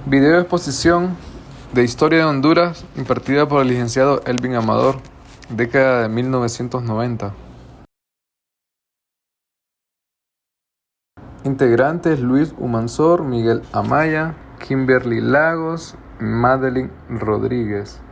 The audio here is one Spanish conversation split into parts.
Video exposición de Historia de Honduras impartida por el licenciado Elvin Amador, década de 1990. Integrantes: Luis Humansor, Miguel Amaya, Kimberly Lagos, Madeline Rodríguez.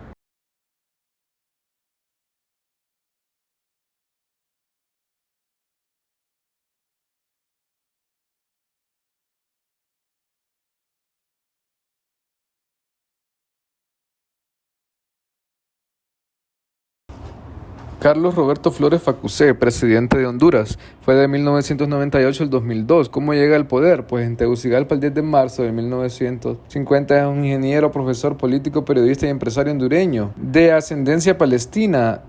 Carlos Roberto Flores Facusé, presidente de Honduras, fue de 1998 al 2002. ¿Cómo llega al poder? Pues en Tegucigalpa el 10 de marzo de 1950 es un ingeniero, profesor, político, periodista y empresario hondureño. De ascendencia palestina,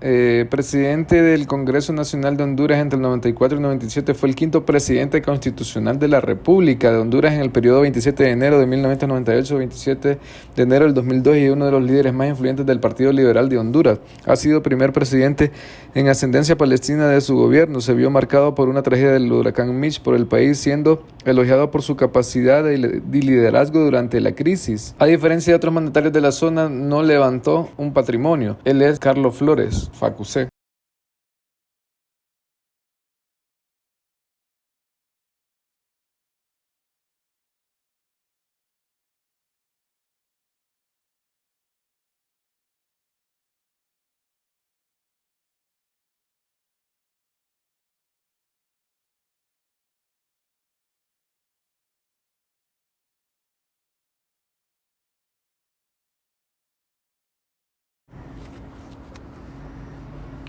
presidente del Congreso Nacional de Honduras entre el 94 y el 97, fue el quinto presidente constitucional de la República de Honduras en el periodo 27 de enero de 1998 27 de enero del 2002 y uno de los líderes más influyentes del Partido Liberal de Honduras. Ha sido primer presidente en ascendencia palestina de su gobierno. Se vio marcado por una tragedia del huracán Mitch por el país, siendo elogiado por su capacidad de liderazgo durante la crisis. A diferencia de otros mandatarios de la zona, no levantó un patrimonio. Él es Carlos Flores Facusé.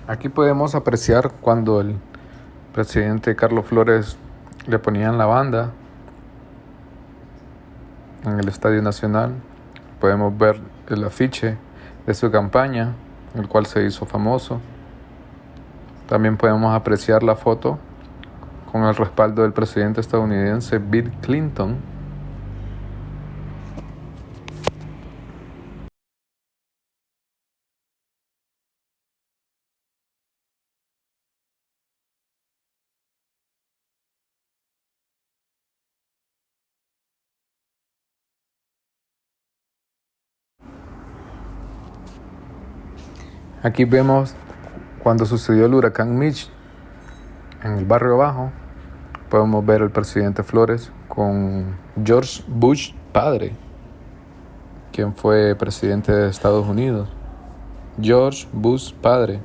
Aquí podemos apreciar cuando el presidente Carlos Flores le ponían la banda en el Estadio Nacional. Podemos ver el afiche de su campaña, el cual se hizo famoso. También podemos apreciar la foto con el respaldo del presidente estadounidense Bill Clinton. Aquí vemos cuando sucedió el huracán Mitch en el barrio Bajo. Podemos ver al presidente Flores con George Bush padre, quien fue presidente de Estados Unidos. George Bush padre.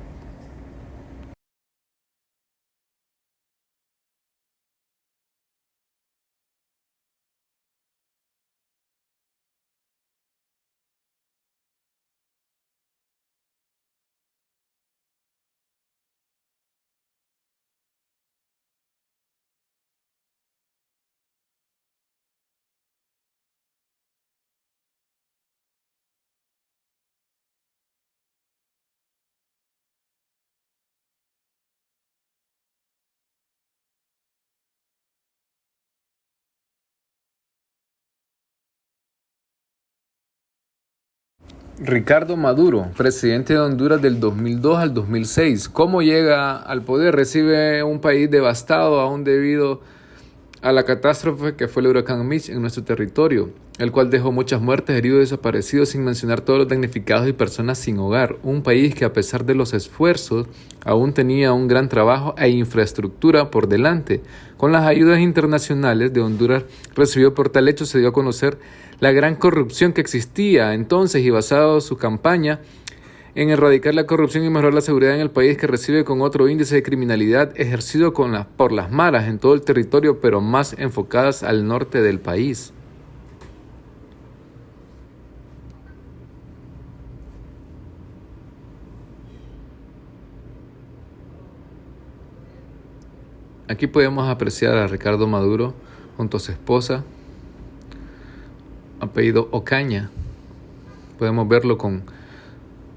Ricardo Maduro, presidente de Honduras del 2002 al 2006. ¿Cómo llega al poder? Recibe un país devastado aún debido a la catástrofe que fue el huracán Mitch en nuestro territorio, el cual dejó muchas muertes, heridos y desaparecidos, sin mencionar todos los damnificados y personas sin hogar. Un país que, a pesar de los esfuerzos, aún tenía un gran trabajo e infraestructura por delante. Con las ayudas internacionales de Honduras recibió, por tal hecho se dio a conocer la gran corrupción que existía entonces, y basado su campaña en erradicar la corrupción y mejorar la seguridad en el país, que recibe con otro índice de criminalidad ejercido por las maras en todo el territorio, pero más enfocadas al norte del país. Aquí podemos apreciar a Ricardo Maduro junto a su esposa, apellido Ocaña. Podemos verlo con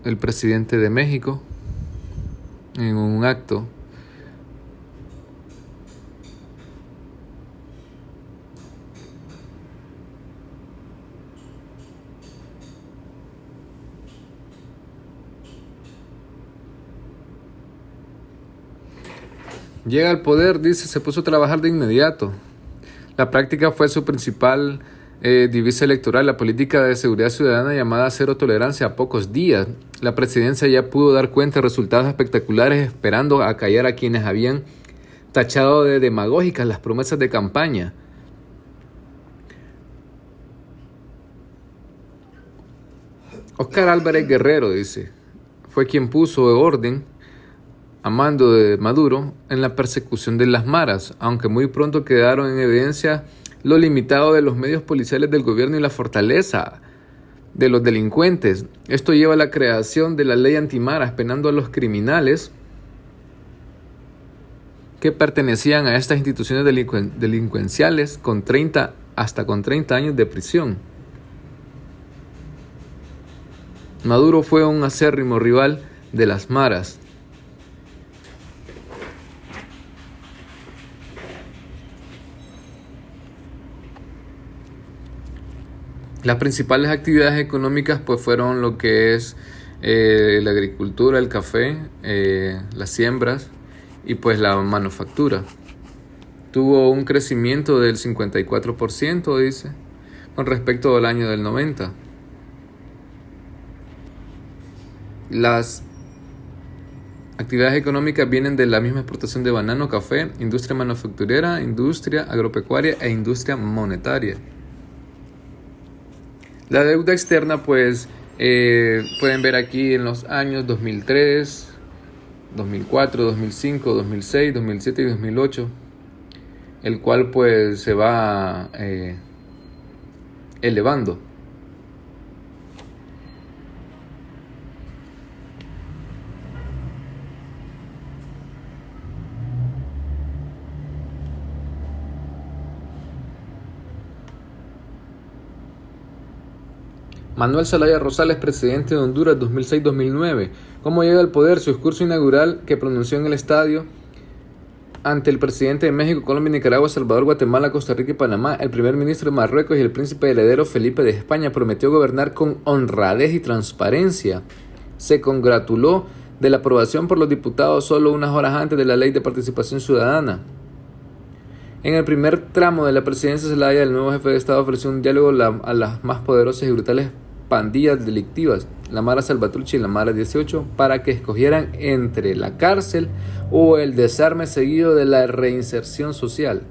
el presidente de México en un acto. Llega al poder, dice, se puso a trabajar de inmediato. La práctica fue su principal divisa electoral, la política de seguridad ciudadana llamada cero tolerancia a pocos días. La presidencia ya pudo dar cuenta de resultados espectaculares, esperando acallar a quienes habían tachado de demagógicas las promesas de campaña. Óscar Álvarez Guerrero, dice, fue quien puso orden a mando de Maduro en la persecución de las maras, aunque muy pronto quedaron en evidencia lo limitado de los medios policiales del gobierno y la fortaleza de los delincuentes. Esto lleva a la creación de la ley antimaras, penando a los criminales que pertenecían a estas instituciones delincuenciales hasta con 30 años de prisión. Maduro fue un acérrimo rival de las maras. Las principales actividades económicas pues fueron lo que es la agricultura, el café, las siembras y pues la manufactura. Tuvo un crecimiento del 54%, dice, con respecto al año del 90. Las actividades económicas vienen de la misma exportación de banano, café, industria manufacturera, industria agropecuaria e industria monetaria. La deuda externa, pues, pueden ver aquí en los años 2003, 2004, 2005, 2006, 2007 y 2008, el cual pues se va elevando. Manuel Zelaya Rosales, presidente de Honduras 2006-2009. ¿Cómo llega al poder? Su discurso inaugural que pronunció en el estadio ante el presidente de México, Colombia, Nicaragua, Salvador, Guatemala, Costa Rica y Panamá, el primer ministro de Marruecos y el príncipe heredero Felipe de España. Prometió gobernar con honradez y transparencia. Se congratuló de la aprobación por los diputados solo unas horas antes de la Ley de Participación Ciudadana. En el primer tramo de la presidencia Zelaya, el nuevo jefe de Estado ofreció un diálogo a las más poderosas y brutales pandillas delictivas, la Mara Salvatrucha y la Mara 18, para que escogieran entre la cárcel o el desarme seguido de la reinserción social.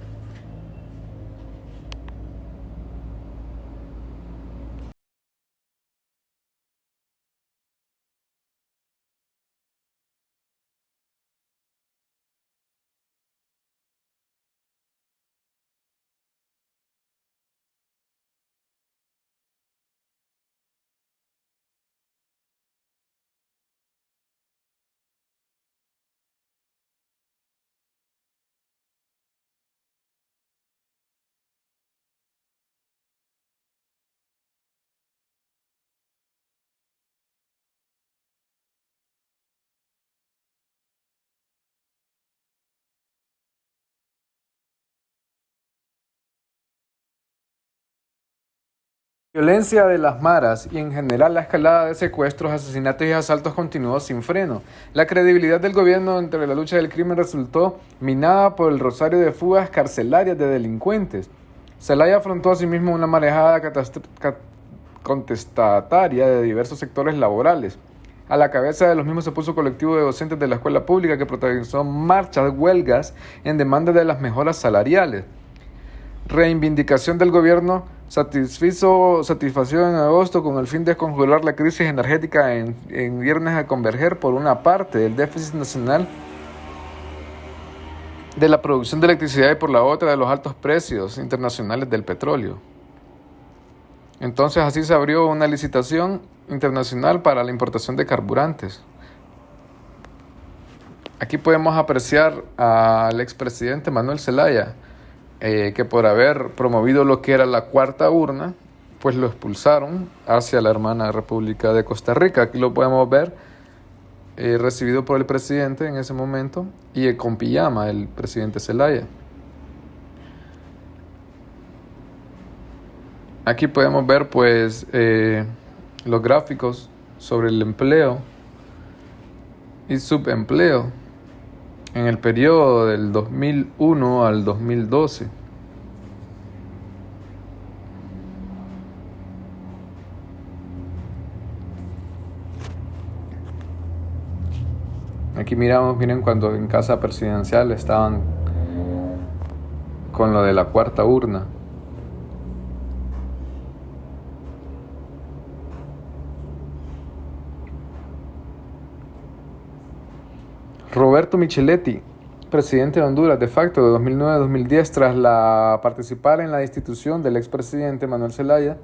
Violencia de las maras y en general la escalada de secuestros, asesinatos y asaltos continuó sin freno. La credibilidad del gobierno entre la lucha del crimen resultó minada por el rosario de fugas carcelarias de delincuentes. Zelaya afrontó asimismo una marejada contestataria de diversos sectores laborales. A la cabeza de los mismos se puso un colectivo de docentes de la escuela pública que protagonizó marchas, huelgas en demanda de las mejoras salariales. Reivindicación del gobierno satisfació en agosto con el fin de conjurar la crisis energética en viernes a converger por una parte el déficit nacional de la producción de electricidad y por la otra de los altos precios internacionales del petróleo. Entonces así se abrió una licitación internacional para la importación de carburantes. Aquí podemos apreciar al expresidente Manuel Zelaya, que por haber promovido lo que era la cuarta urna, pues lo expulsaron hacia la hermana República de Costa Rica. Aquí lo podemos ver, recibido por el presidente en ese momento, y con pijama el presidente Zelaya. Aquí podemos ver pues los gráficos sobre el empleo y subempleo en el periodo del 2001 al 2012. Aquí miramos, miren cuando en casa presidencial estaban con lo de la cuarta urna. Roberto Micheletti, presidente de Honduras de facto de 2009 a 2010, tras participar en la destitución del expresidente Manuel Zelaya,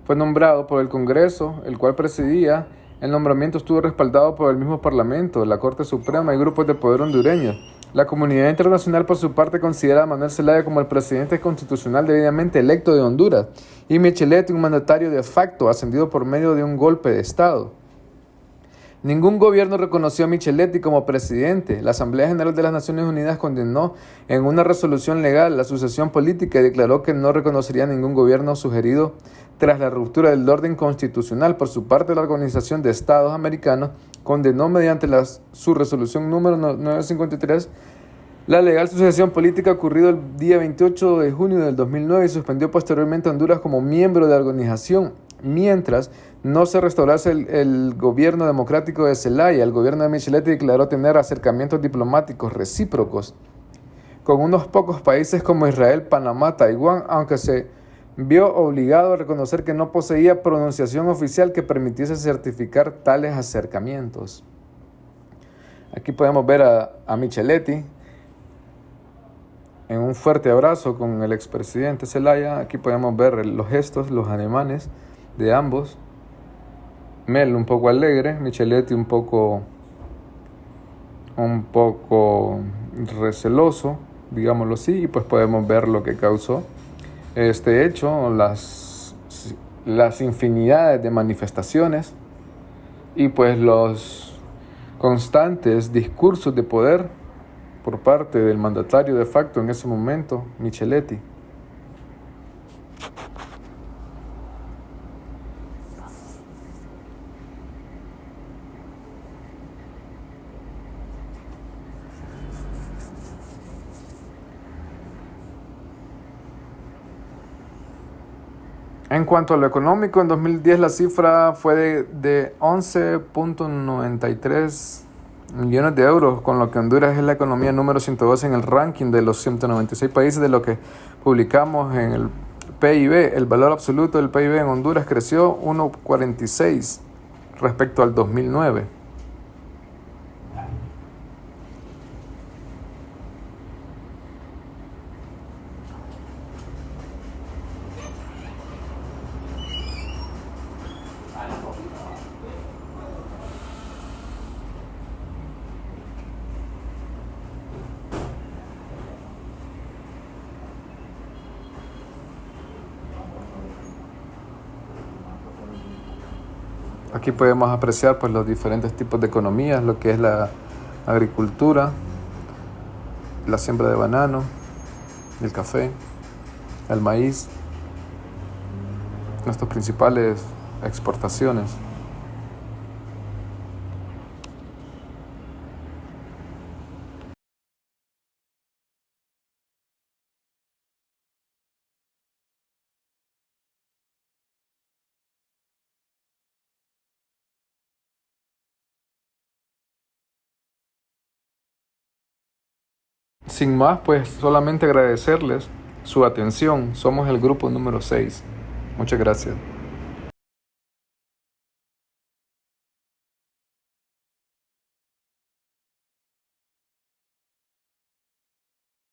fue nombrado por el Congreso, el cual presidía. El nombramiento estuvo respaldado por el mismo Parlamento, la Corte Suprema y grupos de poder hondureños. La comunidad internacional, por su parte, considera a Manuel Zelaya como el presidente constitucional debidamente electo de Honduras y Micheletti un mandatario de facto ascendido por medio de un golpe de Estado. Ningún gobierno reconoció a Micheletti como presidente. La Asamblea General de las Naciones Unidas condenó en una resolución legal la sucesión política y declaró que no reconocería ningún gobierno sugerido tras la ruptura del orden constitucional. Por su parte, la Organización de Estados Americanos condenó mediante su resolución número 953 la legal sucesión política ocurrido el día 28 de junio del 2009 y suspendió posteriormente a Honduras como miembro de la organización, mientras no se restaurase el gobierno democrático de Zelaya. El gobierno de Micheletti declaró tener acercamientos diplomáticos recíprocos con unos pocos países como Israel, Panamá, Taiwán, aunque se vio obligado a reconocer que no poseía pronunciación oficial que permitiese certificar tales acercamientos. Aquí podemos ver a Micheletti en un fuerte abrazo con el expresidente Zelaya. Aquí podemos ver los gestos, los ademanes de ambos. Mel un poco alegre, Micheletti un poco receloso, digámoslo así, y pues podemos ver lo que causó este hecho, las infinidades de manifestaciones y pues los constantes discursos de poder por parte del mandatario de facto en ese momento, Micheletti. En cuanto a lo económico, en 2010 la cifra fue de 11.93 millones de euros, con lo que Honduras es la economía número 112 en el ranking de los 196 países de lo que publicamos en el PIB. El valor absoluto del PIB en Honduras creció 1.46 respecto al 2009. Aquí podemos apreciar pues los diferentes tipos de economías, lo que es la agricultura, la siembra de banano, el café, el maíz, nuestras principales exportaciones. Sin más, pues solamente agradecerles su atención. Somos el grupo número 6. Muchas gracias.